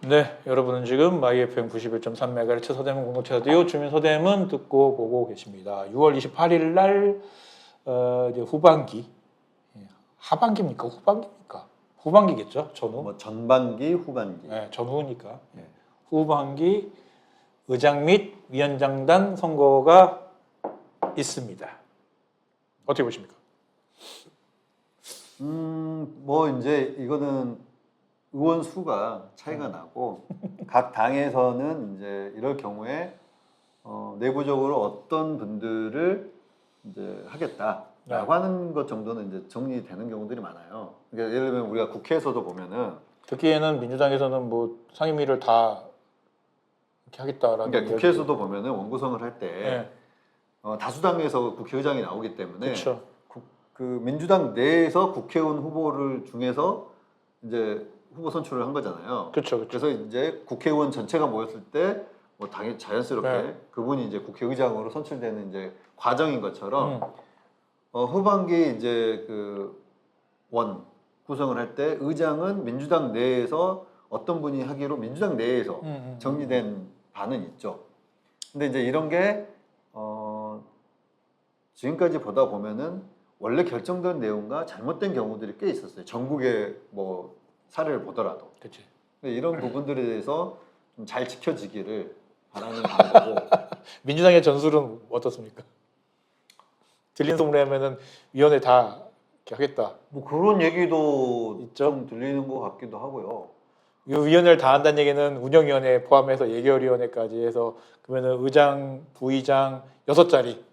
네, 여러분은 지금 마이FM 91.3MHz 서대문 공동체 라디오 주민 서대문 듣고 보고 계십니다. 6월 28일 날 이제 후반기, 하반기입니까? 후반기입니까? 후반기겠죠? 전후. 뭐 전반기, 후반기. 네, 전후니까. 후반기 의장 및 위원장단 선거가 있습니다. 어떻게 보십니까? 뭐 이제 이거는 의원 수가 차이가 나고 각 당에서는 이제 이럴 경우에 내부적으로 어떤 분들을 이제 하겠다라고 하는 것 정도는 이제 정리되는 경우들이 많아요. 그러니까 예를 들면 우리가 국회에서도 보면은 듣기에는 민주당에서는 뭐 상임위를 다 이렇게 하겠다라는. 그러니까 국회에서도 보면은 원구성을 할 때 네. 다수당에서 국회의장이 나오기 때문에 그렇죠. 그 민주당 내에서 국회의원 후보를 중에서 이제 후보 선출을 한 거잖아요. 그렇죠. 그래서 이제 국회의원 전체가 모였을 때 뭐 당연히 자연스럽게 네. 그분이 이제 국회의장으로 선출되는 이제 과정인 것처럼 후반기 이제 그 원 구성을 할 때 의장은 민주당 내에서 어떤 분이 하기로 민주당 내에서 정리된 바는 있죠. 근데 이제 이런 게 지금까지 보다 보면은 원래 결정된 내용과 잘못된 경우들이 꽤 있었어요. 전국의 뭐 사례를 보더라도. 그렇지. 이런 부분들에 대해서 좀 잘 지켜지기를 바라는 바고. 민주당의 전술은 어떻습니까? 들린 소문에 하면은 위원회 다 이렇게 하겠다. 뭐 그런 얘기도 있죠? 좀 들리는 것 같기도 하고요. 이 위원회를 다 한다는 얘기는 운영위원회 포함해서 예결위원회까지 해서 그러면은 의장, 부의장 6자리.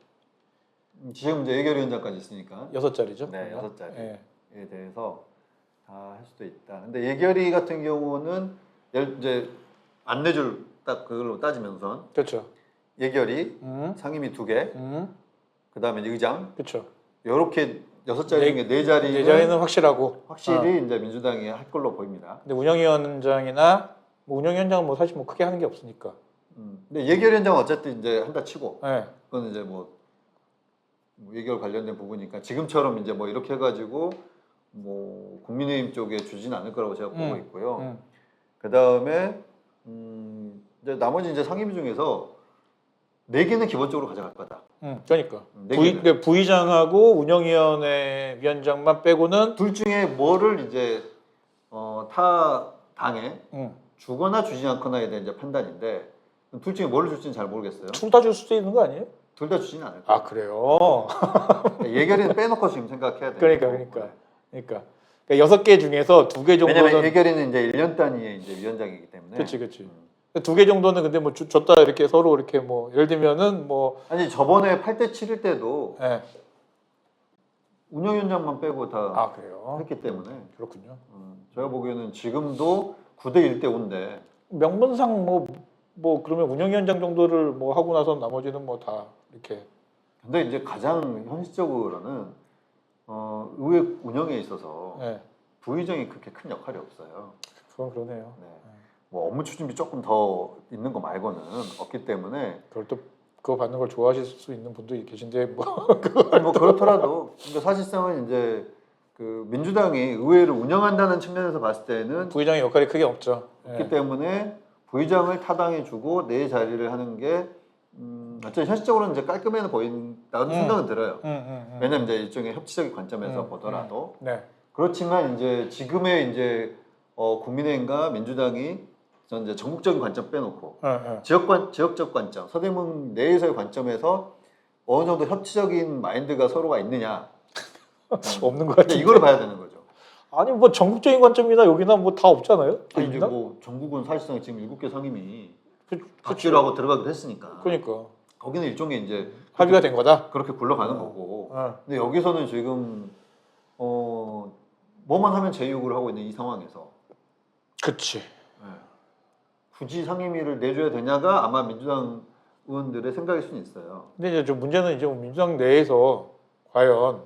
지금 이제 예결위원장까지 있으니까 6자리죠? 네, 6자리에 예. 대해서 다 할 수도 있다. 근데 예결위 같은 경우는 이제 안 내줄 딱 그걸로 따지면서 그렇죠. 예결위, 상임위 2개, 그 다음에 의장 그렇죠. 이렇게 6자리 중에 4자리는 네 자리는 확실하고 확실히 이제 민주당이 할 걸로 보입니다. 근데 운영위원장이나 뭐 운영위원장은 뭐 사실 뭐 크게 하는 게 없으니까. 근데 예결위원장은 어쨌든 이제 한다 치고 네. 그건 이제 뭐 예결 관련된 부분이니까 지금처럼 이제 뭐 이렇게 해가지고 뭐 국민의힘 쪽에 주지는 않을 거라고 제가 보고 있고요. 그 다음에 이제 나머지 이제 상임위 중에서 4개는 기본적으로 가져갈 거다. 그러니까 네 개는. 그러니까 부의장하고 운영위원회 위원장만 빼고는 둘 중에 뭐를 이제 타 당에 주거나 주지 않거나에 대한 이제 판단인데 둘 중에 뭘 줄지는 잘 모르겠어요. 둘 다 줄 수도 있는 거 아니에요? 둘 다 주지는 않을 거예요. 아 그래요? 예결위는 빼놓고 지금 생각해야 돼요. 그러니까 6개 중에서 2개 정도는 왜냐면 예결위는 이제 1년 단위의 이제 위원장이기 때문에. 그렇지. 2개 정도는 근데 뭐 줬다 이렇게 서로 이렇게 뭐 예를 들면은 뭐 아니 저번에 8대 7일 때도 예. 운영위원장만 빼고 다 그래요? 했기 때문에 그렇군요. 제가 보기에는 지금도 9대 1대 5인데 명분상 뭐 그러면 운영위원장 정도를 뭐 하고 나서 나머지는 뭐 다 이렇게. 근데 이제 가장 현실적으로는 의회 운영에 있어서 네. 부의장이 그렇게 큰 역할이 없어요. 그건 그러네요. 네. 뭐 업무 추진비 조금 더 있는 거 말고는 없기 때문에 그걸 또 그거 받는 걸 좋아하실 수 있는 분도 계신데 뭐 아니 뭐 그렇더라도 근데 사실상은 이제 그 민주당이 의회를 운영한다는 측면에서 봤을 때는 부의장의 역할이 크게 없죠. 없기 때문에 부의장을 타당해 주고 내 자리를 하는 게 어쨌든 현실적으로는 이제 깔끔해 보인다는 생각은 들어요. 왜냐면 이제 일종의 협치적인 관점에서 보더라도 네. 그렇지만 이제 지금의 이제 국민의힘과 민주당이 전 이제 전국적인 관점 빼놓고 지역적 관점, 서대문 내에서의 관점에서 어느 정도 협치적인 마인드가 서로가 있느냐 없는 것 근데 같은데. 이걸 봐야 되는 거죠. 아니 뭐 전국적인 관점이나 여기나 뭐 다 없잖아요. 아니, 이제 있나? 뭐 전국은 사실상 지금 7개 상임위 그렇죠. 받기로 하고 들어가기로 했으니까 그러니까 거기는 일종의 이제 합의가 된 거다. 그렇게 굴러가는 거고 근데 여기서는 지금 뭐만 하면 제욕을 하고 있는 이 상황에서 그치. 굳이 상임위를 내줘야 되냐가 아마 민주당 의원들의 생각일 수는 있어요. 근데 이제 좀 문제는 이제 민주당 내에서 과연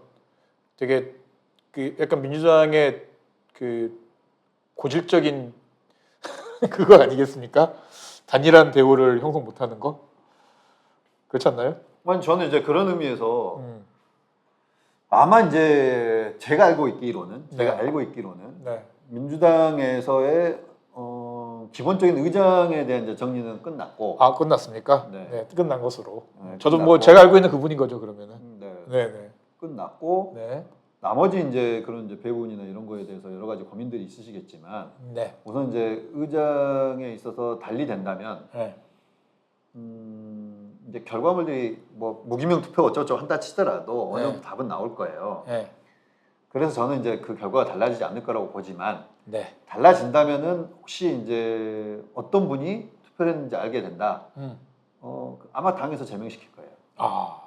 되게 그 약간 민주당의 그 고질적인 그거 아니겠습니까? 단일한 대우를 형성 못하는 거 그렇지 않나요? 아니 저는 이제 그런 의미에서 아마 이제 제가 알고 있기로는 네. 민주당에서의 기본적인 의장에 대한 이제 정리는 끝났고. 아 끝났습니까? 네. 네, 끝난 것으로. 네, 저도 끝났고. 뭐 제가 알고 있는 그분인 거죠 그러면은. 네, 네네. 끝났고. 네. 나머지 이제 그런 이제 배분이나 이런 거에 대해서 여러 가지 고민들이 있으시겠지만 네. 우선 이제 의장에 있어서 달리 된다면 네. 이제 결과물들이 뭐 무기명 투표 어쩌고저쩌고 한다 치더라도 어느 네. 정도 답은 나올 거예요. 네. 그래서 저는 이제 그 결과가 달라지지 않을 거라고 보지만 네. 달라진다면은 혹시 이제 어떤 분이 투표를 했는지 알게 된다. 아마 당에서 제명시킬 거예요. 아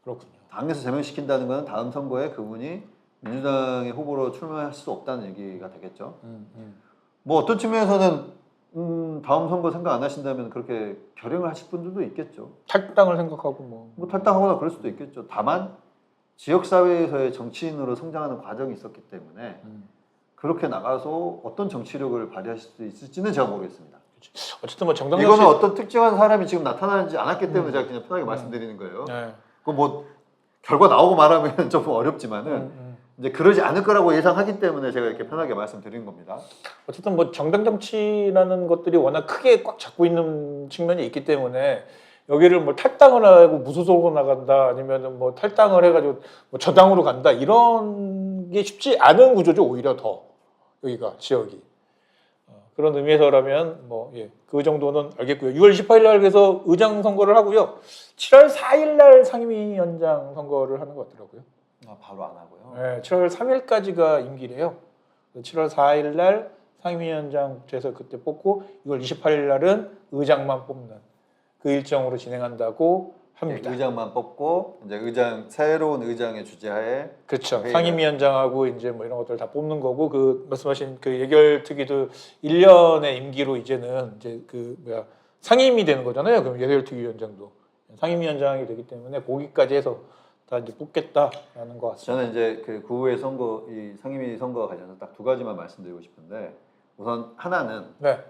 그렇군요. 당에서 제명시킨다는 것은 다음 선거에 그분이 민주당의 후보로 출마할 수 없다는 얘기가 되겠죠. 뭐 어떤 측면에서는 다음 선거 생각 안 하신다면 그렇게 결행을 하실 분들도 있겠죠. 탈당을 생각하고 뭐 탈당하거나 그럴 수도 있겠죠. 다만 지역사회에서의 정치인으로 성장하는 과정이 있었기 때문에 그렇게 나가서 어떤 정치력을 발휘하실 수 있을지는 제가 모르겠습니다. 어쨌든 뭐 정당정 이거는 어떤 특정한 사람이 지금 나타나지 않았기 때문에 제가 그냥 편하게 말씀드리는 거예요. 네. 그 뭐 결과 나오고 말하면 좀 어렵지만은 이제 그러지 않을 거라고 예상하기 때문에 제가 이렇게 편하게 말씀드리는 겁니다. 어쨌든 뭐 정당 정치라는 것들이 워낙 크게 꽉 잡고 있는 측면이 있기 때문에 여기를 뭐 탈당을 하고 무소속으로 나간다 아니면은 뭐 탈당을 해가지고 뭐 저당으로 간다 이런 게 쉽지 않은 구조죠. 오히려 더 여기가 지역이 그런 의미에서라면 뭐 예, 그 정도는 알겠고요. 6월 28일 날 그래서 의장 선거를 하고요. 7월 4일 날 상임위원장 선거를 하는 것 같더라고요. 아, 바로 안 하고요. 네, 7월 3일까지가 임기래요. 7월 4일 날 상임위원장 돼서 그때 뽑고 6월 28일 날은 의장만 뽑는 그 일정으로 진행한다고 합니다. 의장만 뽑고 이제 새로운 의장의 주재하에 그렇죠. 회의를. 상임위원장하고 이제 뭐 이런 것들 다 뽑는 거고 그 말씀하신 그 예결특위도 1년의 임기로 이제는 이제 그 뭐야 상임이 되는 거잖아요. 그럼 예결특위위원장도 상임위원장이 되기 때문에 거기까지 해서 다 이제 뽑겠다라는 것 같습니다. 저는 이제 그 구의 선거, 이 상임위 선거와 관련해서 딱 두 가지만 말씀드리고 싶은데 우선 하나는 네.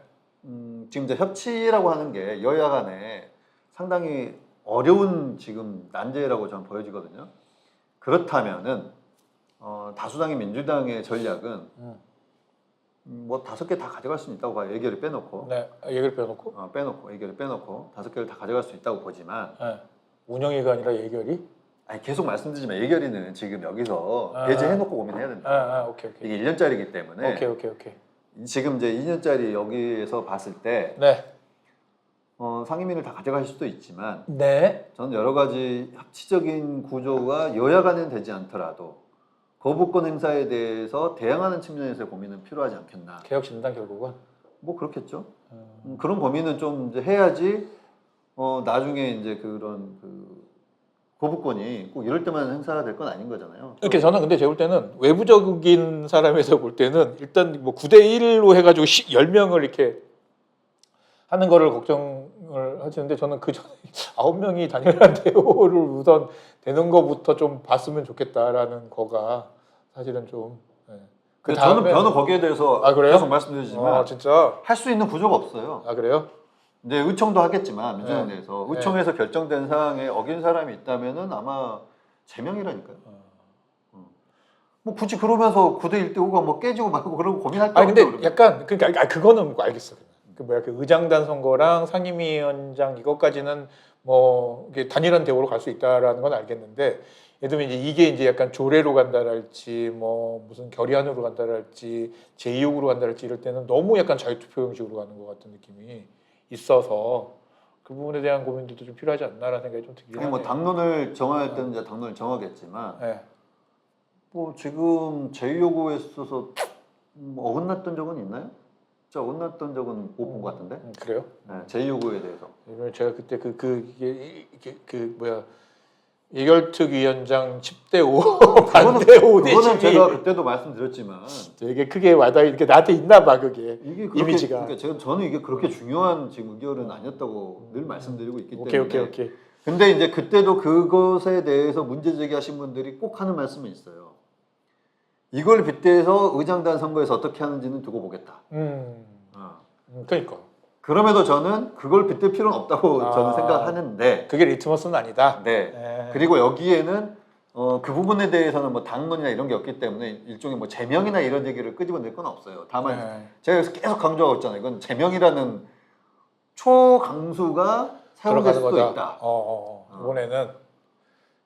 지금 이제 협치라고 하는 게 여야 간에 상당히 어려운 지금 난제라고 저는 보여지거든요. 그렇다면은 다수당인 민주당의 전략은 뭐 5개 다 가져갈 수 있다고 봐요. 예결을 빼놓고. 네. 예결 빼놓고. 예결을 빼놓고 5개를 다 가져갈 수 있다고 보지만 네. 운영위가 아니라 예결이. 아니 계속 말씀드리지만 예결위는 지금 여기서 배제해놓고 고민해야 된다. 오케이. 이게 1년짜리이기 때문에 오케이. 지금 이제 2년짜리 여기에서 봤을 때 네. 상임위를 다 가져가실 수도 있지만 네. 저는 여러 가지 협치적인 구조가 여야 간에는 되지 않더라도 거부권 행사에 대해서 대항하는 측면에서의 고민은 필요하지 않겠나. 개혁 진단 결국은. 뭐 그렇겠죠. 그런 고민은 좀 이제 해야지 나중에 이제 그런 그 거부권이 꼭 이럴 때만 행사가 될 건 아닌 거잖아요. 이렇게 저는 근데 제가 볼 때는 외부적인 사람에서 볼 때는 일단 뭐 9대 1로 해가지고 10명을 이렇게 하는 거를 걱정을 하시는데 저는 그 전에 9명이 단일한 대우를 우선 되는 거부터 좀 봤으면 좋겠다라는 거가 사실은 좀. 네. 그 저는 저는 거기에 대해서 그래요? 계속 말씀드리지만 진짜. 할 수 있는 구조가 없어요. 그래요? 이제 의총도 하겠지만 민주당 내에서 네. 의총에서 결정된 사항에 어긴 사람이 있다면은 아마 제명이라니까요. 뭐 굳이 그러면서 9대 1대 5가 뭐 깨지고 말고 그러고 고민할 거 근데 없죠. 약간 그러니까 그거는 알겠어. 그 의장단 선거랑 상임위원장 이것까지는 뭐 이게 단일한 대우로 갈 수 있다라는 건 알겠는데 예를 들면 이게 이제 약간 조례로 간다랄지 뭐 무슨 결의안으로 간다랄지 제2호로 간다랄지 이럴 때는 너무 약간 자유투표 형식으로 가는 것 같은 느낌이 있어서 그 부분에 대한 고민들도 좀 필요하지 않나라는 생각이 좀 들긴 하네요. 뭐 당론을 정할 때는 이제 당론을 정하겠지만 네. 뭐 지금 제2요구에 있어서 뭐 어긋났던 적은 있나요? 저 어긋났던 적은 못 본 것 같은데. 그래요? 네, 제2요구에 대해서. 제가 그때 이게 뭐야 예결특 위원장 10대 5 반대 5대 12 그거는 제가 그때도 말씀드렸지만 되게 크게 와닿이 이렇게 나한테 있나 봐 그게 이게 그렇게, 이미지가. 그러니까 저는 이게 그렇게 중요한 지금 의결은 아니었다고 늘 말씀드리고 있기 때문에. 오케이. 근데 이제 그때도 그것에 대해서 문제 제기하신 분들이 꼭 하는 말씀이 있어요. 이걸 빗대서 의장단 선거에서 어떻게 하는지는 두고 보겠다. 그러니까 그럼에도 저는 그걸 빗댈 필요는 없다고 저는 생각하는데 그게 리트머스는 아니다. 네. 그리고 여기에는 그 부분에 대해서는 뭐 당론이나 이런 게 없기 때문에 일종의 뭐 제명이나 이런 얘기를 끄집어낼 건 없어요. 다만 네. 제가 여기서 계속 강조하고 있잖아요. 이건 제명이라는 초강수가 사용될 들어가는 수도 거다. 있다.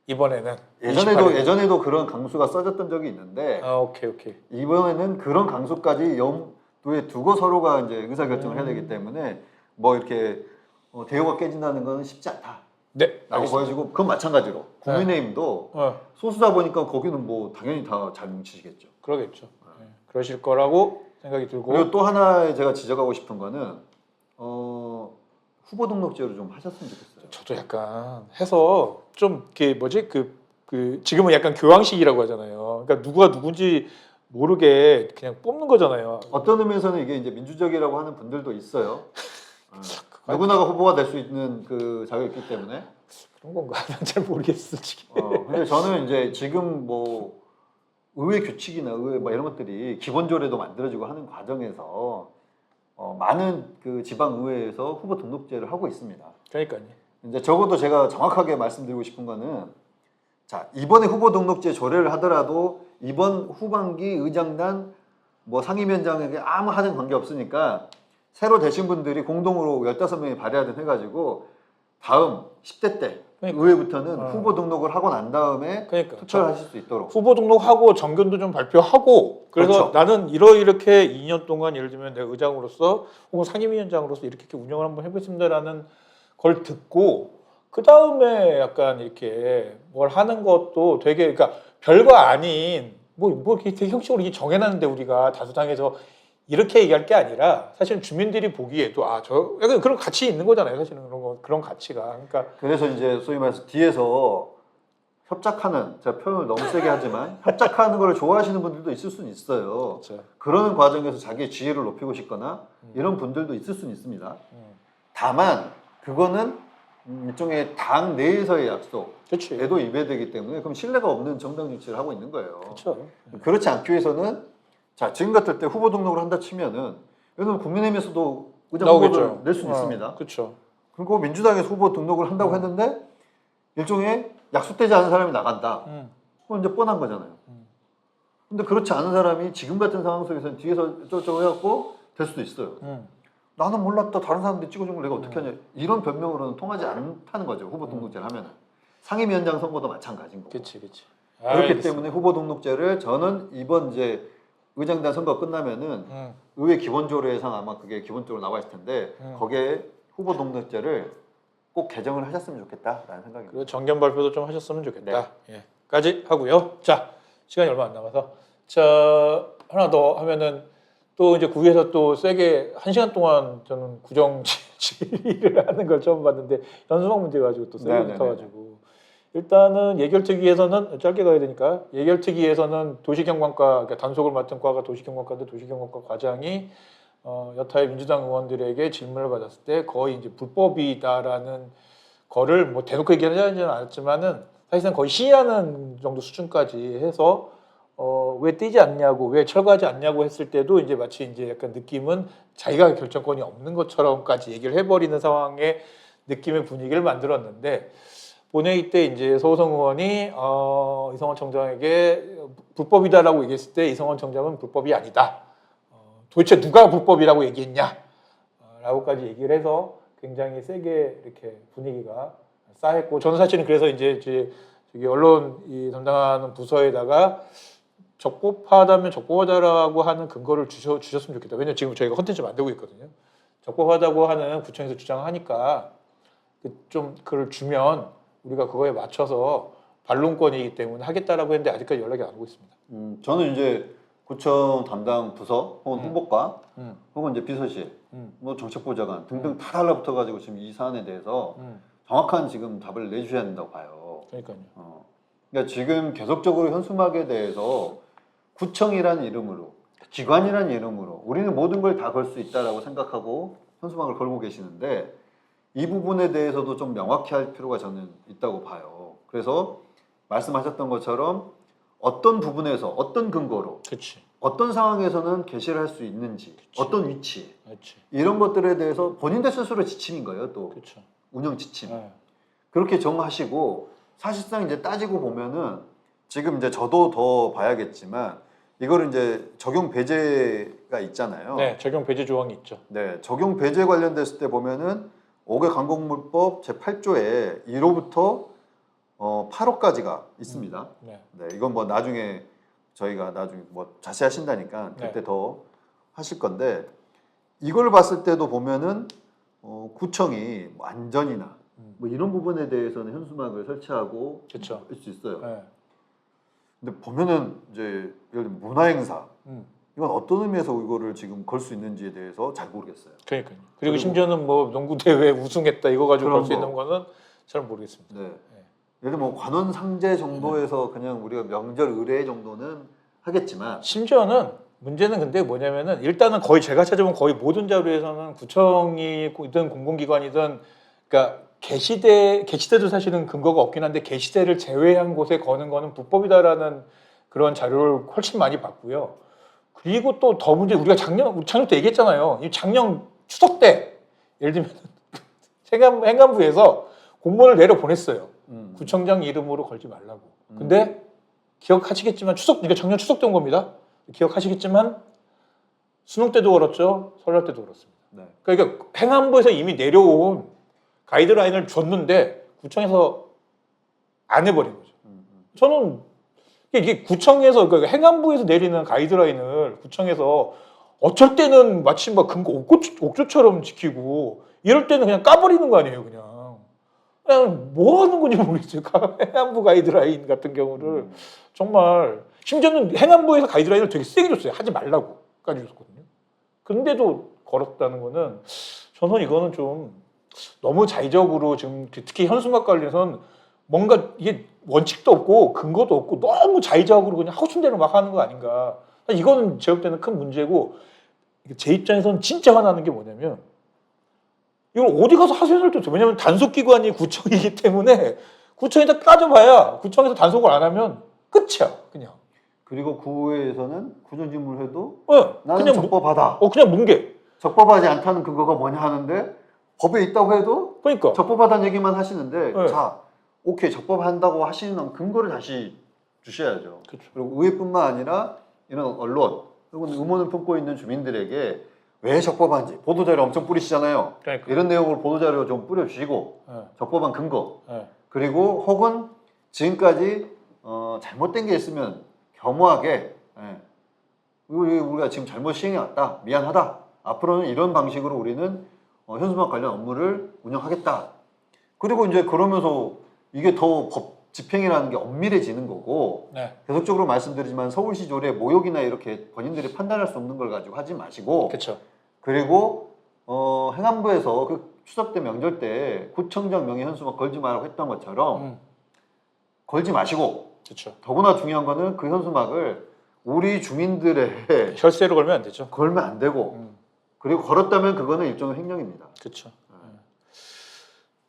이번에는 예전에도 28일. 예전에도 그런 강수가 써졌던 적이 있는데 오케이. 이번에는 그런 강수까지 염두에 두고 서로가 이제 의사결정을 해야 되기 때문에 뭐 이렇게 대우가 깨진다는 건 쉽지 않다. 네. 라고 알겠습니다. 보여지고 그건 마찬가지로 국민의힘도 소수다 보니까 거기는 뭐 당연히 다 잘 뭉치시겠죠. 그러겠죠. 네. 그러실 거라고 생각이 들고. 그리고 또 하나 제가 지적하고 싶은 거는 후보 등록제로 좀 하셨으면 좋겠어요. 저도 약간 해서 좀 이게 뭐지 그 지금은 약간 교황식이라고 하잖아요. 그러니까 누가 누군지 모르게 그냥 뽑는 거잖아요. 어떤 의미에서는 이게 이제 민주적이라고 하는 분들도 있어요. 누구나가 후보가 될 수 있는 그 자격이 있기 때문에. 그런 건가? 난 잘 모르겠어 지금. 근데 저는 이제 지금 뭐 의회 규칙이나 의회 뭐 이런 것들이 기본조례도 만들어지고 하는 과정에서 많은 그 지방 의회에서 후보 등록제를 하고 있습니다. 그러니까요. 이제 적어도 제가 정확하게 말씀드리고 싶은 거는 자 이번에 후보 등록제 조례를 하더라도 이번 후반기 의장단 뭐 상임위원장에게 아무 하등 관계 없으니까 새로 되신 분들이 공동으로 15명이 발의하든 해가지고 다음 10대 때 그러니까. 의회부터는 후보 등록을 하고 난 다음에 그러니까. 투표를 하실 수 있도록 후보 등록하고 정견도 좀 발표하고 그래서 그렇죠. 나는 이렇게 2년 동안 예를 들면 내가 의장으로서 혹은 상임위원장으로서 이렇게 운영을 한번 해보겠습니다라는 걸 듣고 그 다음에 약간 이렇게 뭘 하는 것도 되게 그러니까 별거 아닌 뭐 이렇게 되게 형식으로 이게 정해놨는데 우리가 다수당에서 이렇게 얘기할 게 아니라 사실은 주민들이 보기에도 저 약간 그런 가치 있는 거잖아요. 사실은 그런 가치가 그러니까 그래서 이제 소위 말해서 뒤에서 협작하는 제가 표현을 너무 세게 하지만 협작하는 걸 좋아하시는 분들도 있을 수는 있어요. 그렇죠. 그러는 과정에서 자기의 지위를 높이고 싶거나 이런 분들도 있을 수는 있습니다. 다만 그거는 일종의 당 내에서의 그렇지. 약속에도 위배되기 때문에 그럼 신뢰가 없는 정당 정치를 하고 있는 거예요. 그렇죠. 그렇지 않기 위해서는 자 지금 같을 때 후보 등록을 한다 치면은 예를 들면 국민의힘에서도 의장 후보를 낼 수는 있습니다. 그렇죠. 그리고 민주당에서 후보 등록을 한다고 했는데 일종의 약속되지 않은 사람이 나간다. 그건 이제 뻔한 거잖아요. 근데 그렇지 않은 사람이 지금 같은 상황 속에서는 뒤에서 어쩌고저쩌고 해갖고 될 수도 있어요. 나는 몰랐다. 다른 사람들이 찍어준 걸 내가 어떻게 하냐. 이런 변명으로는 통하지 않다는 거죠. 후보 등록제를 하면은. 상임위원장 선거도 마찬가지인 거고. 그렇지. 그렇기 때문에 후보 등록제를 저는 이번 이제 의장단 선거 끝나면은 의회 기본조례상 아마 그게 기본적으로 나와 있을 텐데 거기에 후보 등록제를 꼭 개정을 하셨으면 좋겠다라는 생각입니다. 그리고 정견 발표도 좀 하셨으면 좋겠다. 예. 까지 하고요. 자, 시간이 얼마 안 남아서 자 하나 더 하면은 또 이제 국회에서 또 세게 1시간 동안 저는 구정 질의를 하는 걸 처음 봤는데 현수막 문제 가지고 또 세게 붙어가지고 일단은 예결특위에서는 짧게 가야 되니까 예결특위에서는 도시경관과 그러니까 단속을 맡은 과가 도시경관과인데 도시경관과 과장이 여타의 민주당 의원들에게 질문을 받았을 때 거의 이제 불법이다라는 거를 뭐 대놓고 얘기하지는 않았지만은 사실상 거의 시위하는 정도 수준까지 해서 왜 뛰지 않냐고 왜 철거하지 않냐고 했을 때도 이제 마치 이제 약간 느낌은 자기가 결정권이 없는 것처럼까지 얘기를 해버리는 상황의 느낌의 분위기를 만들었는데 본회의 때 이제 서호성 의원이 이성원 청장에게 불법이다라고 얘기했을 때 이성원 청장은 불법이 아니다. 도대체 누가 불법이라고 얘기했냐? 라고까지 얘기를 해서 굉장히 세게 이렇게 분위기가 쌓였고 저는 사실은 그래서 이제 저기 언론 이 담당하는 부서에다가 적법하다면 적법하다라고 하는 근거를 주셨으면 좋겠다. 왜냐면 지금 저희가 컨텐츠 만들고 있거든요. 적법하다고 하는 구청에서 주장하니까 좀 그걸 주면 우리가 그거에 맞춰서 반론권이기 때문에 하겠다라고 했는데 아직까지 연락이 안 오고 있습니다. 저는 이제 구청 담당 부서 혹은 홍보과 혹은 이제 비서실 뭐 정책보좌관 등등 다 달라붙어가지고 지금 이 사안에 대해서 정확한 지금 답을 내주셔야 된다고 봐요. 그러니까요. 그러니까 지금 계속적으로 현수막에 대해서 구청이라는 이름으로 기관이라는 이름으로 우리는 모든 걸 다 걸 수 있다라고 생각하고 현수막을 걸고 계시는데 이 부분에 대해서도 좀 명확히 할 필요가 저는 있다고 봐요. 그래서 말씀하셨던 것처럼 어떤 부분에서 어떤 근거로 그렇지. 어떤 상황에서는 개시를 할 수 있는지 그치. 어떤 위치 그렇지. 이런 것들에 대해서 본인들 스스로 지침인 거예요. 또 그렇죠. 운영 지침 그렇게 정하시고 사실상 이제 따지고 보면은 지금 이제 저도 더 봐야겠지만 이거를 이제 적용 배제가 있잖아요. 네, 적용 배제 조항이 있죠. 네, 적용 배제 관련됐을 때 보면은 5개 광고물법 제8조에 1호부터 8호까지가 있습니다. 네. 네, 이건 뭐 나중에 저희가 나중에 뭐 자세히 하신다니까 그때 네. 더 하실 건데 이걸 봤을 때도 보면은 구청이 뭐 안전이나 뭐 이런 부분에 대해서는 현수막을 설치하고 그렇죠. 할 수 있어요. 네. 근데 보면은 이제 예를 들면 문화행사 음. 이건 어떤 의미에서 이거를 지금 걸 수 있는지에 대해서 잘 모르겠어요. 그러니까요. 그리고 그리고 심지어는 뭐 농구 대회 우승했다 이거 가지고 그런 걸 수 거. 있는 거는 잘 모르겠습니다. 네. 예를 들면 뭐 관원 상제 정도에서 그냥 우리가 명절 의례 정도는 하겠지만 심지어는 문제는 근데 뭐냐면은 일단은 거의 제가 찾아본 거의 모든 자료에서는 구청이든 공공기관이든 그러니까 게시대도 사실은 근거가 없긴 한데 게시대를 제외한 곳에 거는 거는 불법이다라는 그런 자료를 훨씬 많이 봤고요. 그리고 또 더 문제 우리가 작년 때 얘기했잖아요. 이 작년 추석 때 예를 들면 행안부에서 공문을 내려 보냈어요. 구청장 이름으로 걸지 말라고. 근데 기억하시겠지만 그러니까 작년 추석 때 온 겁니다. 기억하시겠지만 수능 때도 걸었죠. 설날 때도 걸었습니다. 네. 그러니까 행안부에서 이미 내려온 가이드라인을 줬는데 구청에서 안 해버린 거죠. 저는 이게 구청에서 그러니까 행안부에서 내리는 가이드라인을 구청에서 어쩔 때는 마치 막 근거 옥조처럼 지키고 이럴 때는 그냥 까버리는 거 아니에요, 그냥 뭐 하는 건지 모르겠어요. 행안부 가이드라인 같은 경우를 정말 심지어는 행안부에서 가이드라인을 되게 세게 줬어요. 하지 말라고까지 줬거든요. 근데도 걸었다는 거는 저는 이거는 좀 너무 자의적으로 지금 특히 현수막 관련해서는 뭔가 이게 원칙도 없고 근거도 없고 너무 자의적으로 그냥 하고 싶은 대로 막 하는 거 아닌가. 이거는 제가 볼 때는 큰 문제고 제 입장에서는 진짜 화나는 게 뭐냐면 이걸 어디 가서 하소연을 또 왜냐면 단속기관이 구청이기 때문에 구청에다 따져봐야 구청에서 단속을 안 하면 끝이야 그냥. 그리고 구의회에서는 구전질문을 해도 나는 그냥 적법하다. 그냥 뭉개. 적법하지 않다는 근거가 뭐냐 하는데 법에 있다고 해도 그러니까 적법하다는 얘기만 하시는데 네. 자 오케이 적법한다고 하시는 근거를 다시 주셔야죠. 그렇죠. 그리고 의회뿐만 아니라 이런 언론 혹은 의문을 품고 있는 주민들에게 왜 적법한지 보도자료 엄청 뿌리시잖아요. 그러니까. 이런 내용을 보도자료 좀 뿌려주시고 네. 적법한 근거 네. 그리고 혹은 지금까지 잘못된 게 있으면 겸허하게 우리가 지금 잘못 시행해왔다 미안하다 앞으로는 이런 방식으로 우리는 현수막 관련 업무를 운영하겠다. 그리고 이제 그러면서 이게 더 법 집행이라는 게 엄밀해지는 거고 네. 계속적으로 말씀드리지만 서울시 조례 모욕이나 이렇게 본인들이 판단할 수 없는 걸 가지고 하지 마시고 그렇죠. 그리고 행안부에서 그 추석 때 명절 때 구청장 명의 현수막 걸지 말라고 했던 것처럼 걸지 마시고 그렇죠. 더구나 중요한 거는 그 현수막을 우리 주민들의 혈세로 걸면 안 되죠. 걸면 안 되고 그리고 걸었다면 그거는 일종의 횡령입니다. 그렇죠.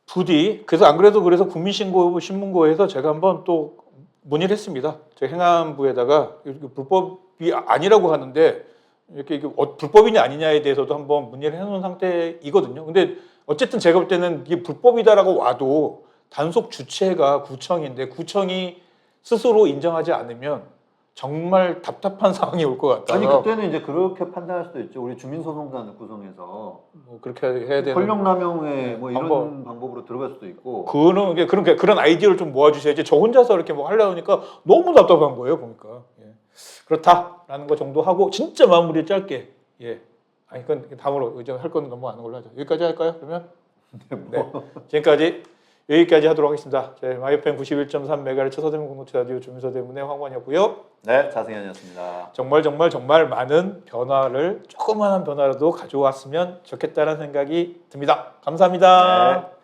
부디 그래서 안 그래도 그래서 국민신고신문고에서 제가 한번 또 문의를 했습니다. 저 행안부에다가 불법이 아니라고 하는데 이게 불법이냐 아니냐에 대해서도 한번 문의를 해놓은 상태이거든요. 근데 어쨌든 제가 볼 때는 이게 불법이다라고 와도 단속 주체가 구청인데 구청이 스스로 인정하지 않으면 정말 답답한 상황이 올 것 같다. 아니 그때는 이제 그렇게 판단할 수도 있죠. 우리 주민소송단을 구성해서 뭐 그렇게 해야 되는 권력남용에 뭐 이런 방법으로 들어갈 수도 있고. 그런 아이디어를 좀 모아주셔야지. 저 혼자서 이렇게 뭐 하려니까 너무 답답한 거예요 보니까. 예. 그렇다라는 거 정도 하고 진짜 마무리 짧게. 예. 아니 그건 다음으로 할 건 넘어가는 걸로 하죠. 여기까지 할까요? 그러면 네. 지금까지 여기까지 하도록 하겠습니다. 마이팬 91.3MHz 서대문 공동체 라디오 주민서대문의 황원이었고요. 네, 자승현이었습니다. 정말 많은 변화를 조그마한 변화라도 가져왔으면 좋겠다는 생각이 듭니다. 감사합니다. 네.